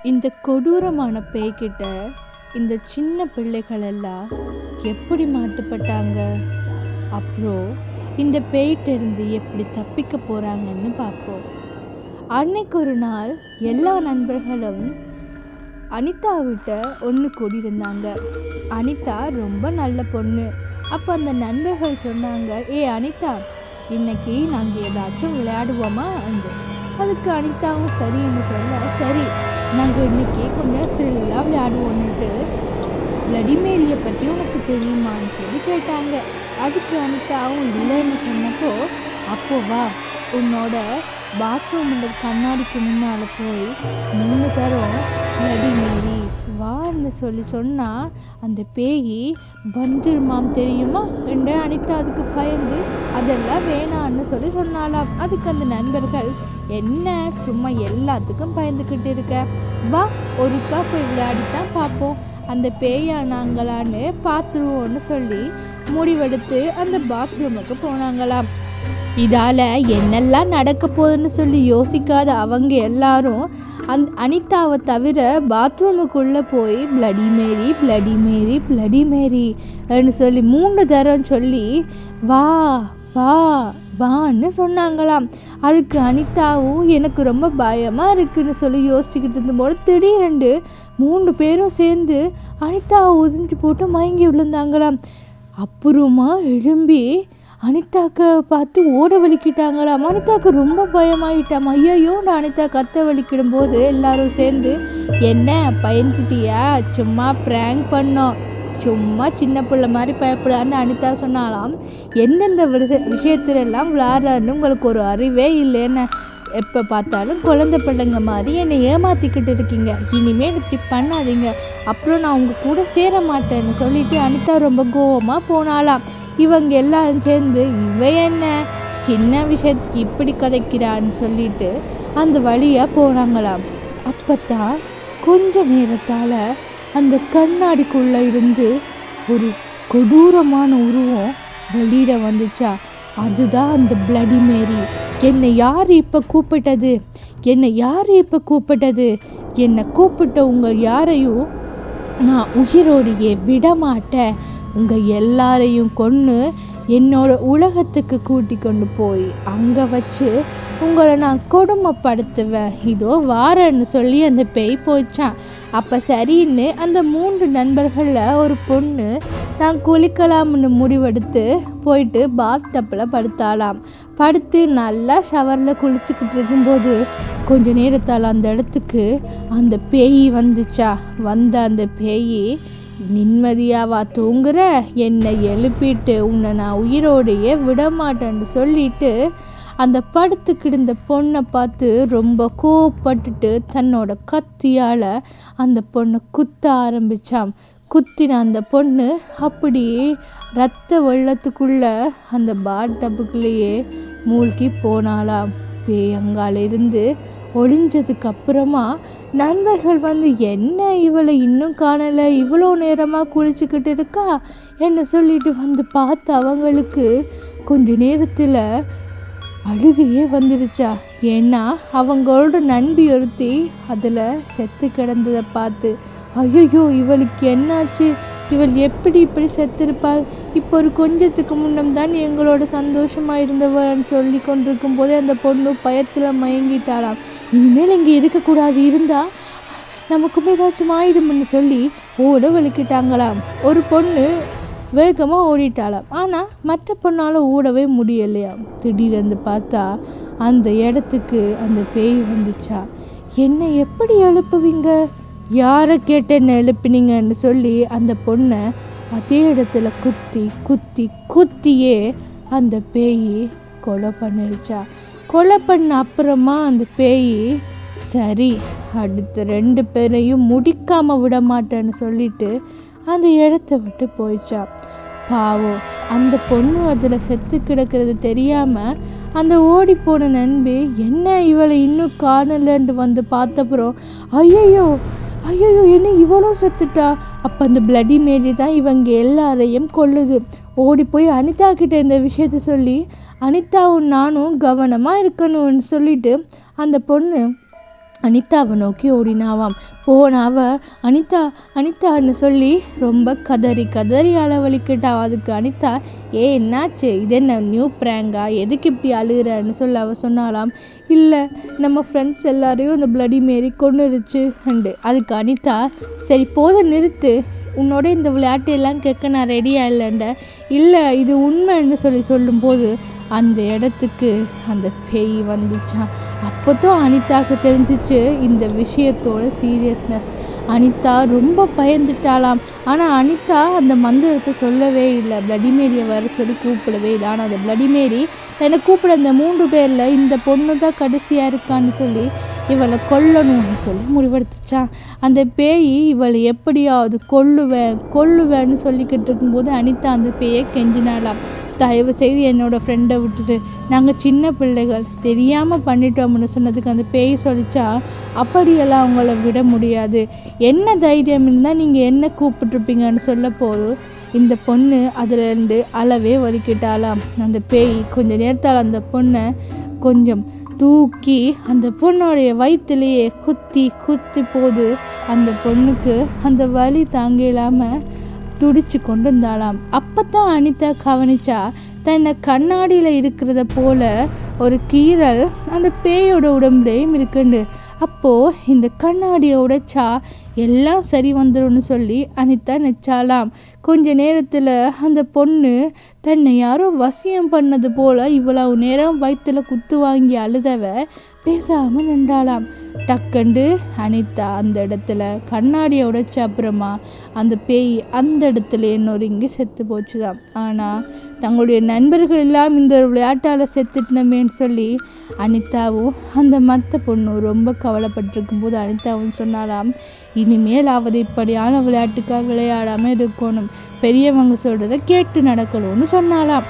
இந்த கொடூரமான பேய்கிட்ட இந்த சின்ன பிள்ளைகள் எல்லாம் எப்படி மாட்டுப்பட்டாங்க, அப்புறம் இந்த பேய்கிட்டேருந்து எப்படி தப்பிக்க போகிறாங்கன்னு பார்ப்போம். அன்னைக்கு ஒரு நாள் எல்லா நண்பர்களும் அனிதாவிட்ட ஒன்று கூடியிருந்தாங்க. அனிதா ரொம்ப நல்ல பொண்ணு. அப்போ அந்த நண்பர்கள் சொன்னாங்க, அனிதா, இன்னைக்கு நாங்கள் ஏதாச்சும் விளையாடுவோமா என்று. அதுக்கு அனிதாவும் சரின்னு சொல்ல, சரி நாங்கள் இன்னைக்கு கொஞ்சம் த்ரில்லாக விளையாடுவோன்னுட்டு பிளடிமேரியை பற்றி உனக்கு தெரியுமான்னு சொல்லி கேட்டாங்க. அதுக்கு அனிதாவும் இல்லைன்னு சொன்னப்போ, அப்போ வா, உன்னோட பாத்ரூம் கண்ணாடிக்கு முன்னால் போய் 3 தரம் பிளடிமேரி வான்னு சொல்லி சொன்னால் அந்த பேய் வந்துருமாம் தெரியுமா என்று அனிதா அதுக்கு பயந்து அதெல்லாம் வேணான்னு சொல்லி சொன்னாலாம். அதுக்கு அந்த நண்பர்கள், என்ன சும்மா எல்லாத்துக்கும் பயந்துக்கிட்டு இருக்க, வா ஒருக்கா போய் விளையாடித்தான் பார்ப்போம், அந்த பேயா நாங்களான்னு பார்த்துருவோன்னு சொல்லி முடிவெடுத்து அந்த பாத்ரூமுக்கு போனாங்களாம். இதால் என்னெல்லாம் நடக்க போகுதுன்னு சொல்லி யோசிக்காத அவங்க எல்லாரும் அனிதாவை தவிர பாத்ரூமுக்குள்ளே போய் பிளடிமேரி பிளடிமேரி பிளடிமேரின்னு சொல்லி 3 தரம் சொல்லி வா வா வான்னு சொன்னாங்களாம். அதுக்கு அனிதாவும் எனக்கு ரொம்ப பயமாக இருக்குன்னு சொல்லி யோசிச்சுக்கிட்டு இருந்தபோது திடீரென்று 3 பேரும் சேர்ந்து அனிதாவை உதிஞ்சு போட்டு மயங்கி விழுந்தாங்களாம். அப்புறமா எழும்பி அனிதாக்கை பார்த்து ஓட வலிக்கிட்டாங்களாம். அனிதாக்கு ரொம்ப பயமாயிட்டாம். ஐயோன்னு அனிதா கத்த வலிக்கிடும் போது எல்லாரும் சேர்ந்து, என்ன பயந்துட்டியா, சும்மா ப்ராங்க் பண்ணோம், சும்மா சின்ன பிள்ளை மாதிரி பயப்படான்னு அனிதா சொன்னாலாம். எந்தெந்த விஷயத்துலலாம் விளையாடுறான்னு உங்களுக்கு ஒரு அறிவே இல்லைன்னு, எப்போ பார்த்தாலும் குழந்தை பிள்ளைங்க மாதிரி என்னை ஏமாற்றிக்கிட்டு இருக்கீங்க, இனிமேல் இப்படி பண்ணாதீங்க, அப்புறம் நான் உங்கள் கூட சேர மாட்டேன்னு சொல்லிட்டு அனிதா ரொம்ப கோவமாக போனாலாம். இவங்க எல்லாரும் சேர்ந்து இவ என்ன சின்ன விஷயத்துக்கு இப்படி கதைக்கிறான்னு சொல்லிட்டு அந்த வழியாக போனாங்களாம். அப்போத்தான் கொஞ்ச நேரத்தால் அந்த கண்ணாடிக்குள்ளே இருந்து ஒரு கொடூரமான உருவம் வெளியிட வந்துச்சா. அதுதான் அந்த பிளடிமேரி. என்னை யார் இப்போ கூப்பிட்டது, என்னை கூப்பிட்ட உங்கள் யாரையும் நான் உயிரோடையே விட மாட்டேன், உங்கள் எல்லாரையும் கொன்று என்னோட உலகத்துக்கு கூட்டி கொண்டு போய் அங்கே வச்சு உங்களை நான் கொடுமைப்படுத்துவேன், இதோ வாரன்னு சொல்லி அந்த பேய் போச்சான். அப்போ சரின்னு அந்த 3 நண்பர்களில் ஒரு பொண்ணு தான் குளிக்கலாம்னு முடிவெடுத்து போயிட்டு பாத்டப்பில் படுத்தாலாம். படுத்து நல்லா ஷவரில் குளிச்சுக்கிட்டு இருக்கும்போது கொஞ்ச நேரத்தால் அந்த இடத்துக்கு அந்த பேய் வந்துச்சா. வந்த அந்த பேய், நிம்மதியாவா தூங்குற, என்னை எழுப்பிட்டு உன்னை நான் உயிரோடையே விடமாட்டேன்னு சொல்லிட்டு அந்த படுத்து கிடந்த பொண்ணை பார்த்து ரொம்ப கோவப்பட்டுட்டு தன்னோட கத்தியால் அந்த பொண்ணை குத்த ஆரம்பிச்சாம். குத்தின அந்த பொண்ணு அப்படியே ரத்த வெள்ளத்துக்குள்ளே அந்த பாத்டப்புக்குள்ளேயே மூழ்கி போனாலாம். பேயங்காலிருந்து ஒளிஞ்சதுக்கு அப்புறமா நண்பர்கள் வந்து, என்ன இவளை இன்னும் காணலை, இவ்வளோ நேரமாக குளிச்சுக்கிட்டு இருக்கா என்ன சொல்லிட்டு வந்து பார்த்து அவங்களுக்கு கொஞ்ச நேரத்தில் அழுகையே வந்துருச்சா. ஏன்னா அவங்களோட நண்பி ஒருத்தி அதில் செத்து கிடந்ததை பார்த்து, ஐயோ இவளுக்கு என்னாச்சு, இவள் எப்படி இப்படி செத்துருப்பாள், இப்போ ஒரு கொஞ்சத்துக்கு முன்னம் தான் எங்களோட சந்தோஷமாக இருந்தவன்னு சொல்லி கொண்டிருக்கும் போதே அந்த பொண்ணு பயத்தில் மயங்கிட்டாளாம். இனிமேல் இங்கே இருக்கக்கூடாது, இருந்தால் நமக்குமே ஏதாச்சும் ஆயிடும்னு சொல்லி ஓட வலிக்கிட்டாங்களாம். ஒரு பொண்ணு வேகமாக ஓடிட்டாளாம். ஆனால் மற்ற பொண்ணால் ஓடவே முடியலையாம். திடீரென்று பார்த்தா அந்த இடத்துக்கு அந்த பேய் வந்துச்சா. என்னை எப்படி எழுப்புவீங்க, யாரை கேட்டு என்ன எழுப்பினீங்கன்னு சொல்லி அந்த பொண்ணை அதே இடத்துல குத்தியே அந்த பேய் கொலை பண்ணிடுச்சா. கொலை பண்ண அப்புறமா அந்த பேய், சரி அடுத்த 2 பேரையும் முடிக்காமல் விட மாட்டேன்னு சொல்லிட்டு அந்த இடத்த விட்டு போயிடுச்சா. பாவம் அந்த பொண்ணு அதில் செத்து கிடக்கிறது தெரியாமல் அந்த ஓடிப்போன நண்பி, என்ன இவளை இன்னும் காணலன்ட்டு வந்து பார்த்தப்புறம், ஐயோ என்ன இவளும் செத்துட்டா. அப்போ அந்த பிளடிமேரி தான் இவங்க எல்லாரையும் கொல்லுது. ஓடி போய் அனிதா கிட்ட இந்த விஷயத்த சொல்லி, அனிதாவும் நானும் கவனமாக இருக்கணும்னு சொல்லிட்டு அந்த பொண்ணு அனிதாவை நோக்கி ஓடினாவாம். போனாவ அனிதா அனிதான்னு சொல்லி ரொம்ப கதறி கதறி அளவழிக்கிட்டா. அதுக்கு அனிதா, என்னாச்சு, இது என்ன நியூ ப்ராங்கா, எதுக்கு இப்படி அழுகிறன்னு சொல்லி அவள் சொன்னாலாம். இல்லை, நம்ம ஃப்ரெண்ட்ஸ் எல்லாரையும் அந்த பிளடி மேரி கொன்னுருச்சு அண்டு. அதுக்கு அனிதா, சரி போத நிறுத்து, உன்னோட இந்த விளையாட்டு எல்லாம் கேட்க நான் ரெடியாக இல்லைண்ட. இல்லை, இது உண்மைன்னு சொல்லும்போது அந்த இடத்துக்கு அந்த பேய் வந்துச்சான். அப்போ தான் அனிதாவுக்கு தெரிஞ்சிச்சு இந்த விஷயத்தோட சீரியஸ்னஸ். அனிதா ரொம்ப பயந்துட்டாலாம். ஆனால் அனிதா அந்த மந்திரத்தை சொல்லவே இல்லை, பிளடி மேரியை வர சொல்லி கூப்பிடவே இல்லை. ஆனால் அந்த பிளடி மேரி தன்னை கூப்பிட அந்த 3 பேரில் இந்த பொண்ணு தான் கடைசியாக இருக்கான்னு சொல்லி இவளை கொல்லணும்னு சொல்லி முடிவெடுத்துச்சான். அந்த பேய் இவளை எப்படியாவது கொல்லுவேன்னு சொல்லிக்கிட்டு இருக்கும்போது அனிதா அந்த பேயை கெஞ்சினாலாம். தயவு செய்து என்னோடய ஃப்ரெண்டை விட்டுட்டு, நாங்கள் சின்ன பிள்ளைகள் தெரியாமல் பண்ணிட்டோம்னு சொன்னதுக்கு அந்த பேய் சொல்லிச்சா, அப்படியெல்லாம் அவங்கள விட முடியாது, என்ன தைரியம் இருந்தால் நீங்கள் என்ன கூப்பிட்ருப்பீங்கன்னு சொல்ல போது இந்த பொண்ணு அதில் அளவே வலிக்கிட்டாலாம். அந்த பேய் கொஞ்ச நேரத்தால் அந்த பொண்ணை கொஞ்சம் தூக்கி அந்த பொண்ணுடைய வயிற்றுலையே குத்தி போது அந்த பொண்ணுக்கு அந்த வலி தாங்க இல்லாமல் துடிச்சு கொண்டு இருந்தாலாம். அப்போ தான் அனிதா கவனிச்சா, தன்னை கண்ணாடியில் இருக்கிறத போல ஒரு கீறல் அந்த பேயோட உடம்புலையும் இருக்குண்டு. அப்போது இந்த கண்ணாடியை உடைச்சா எல்லாம் சரி வந்துடும்னு சொல்லி அனிதா நினச்சாலாம். கொஞ்ச நேரத்தில் அந்த பொண்ணு தன்னை யாரோ வசியம் பண்ணது போல் இவ்வளவு நேரம் வயிற்றில் குத்து வாங்கி அழுதவ பேசாமல் நின்றாலாம். டக்குண்டு அனிதா அந்த இடத்துல கண்ணாடியை உடைச்ச அப்புறமா அந்த பேய் அந்த இடத்துல நொறுங்கி செத்து போச்சுதான். ஆனால் தங்களுடைய நண்பர்கள் எல்லாம் இந்த ஒரு விளையாட்டால் செத்துட்டனமேன்னு சொல்லி அனிதாவும் அந்த மற்ற பொண்ணும் ரொம்ப கவலைப்பட்டிருக்கும் போது அனிதாவும் சொன்னாலாம், இனிமேலாவது இப்படியான விளையாட்டுக்காக விளையாடாமல் இருக்கணும், பெரியவங்க சொல்கிறத கேட்டு நடக்கணும்னு சொன்னாலாம்.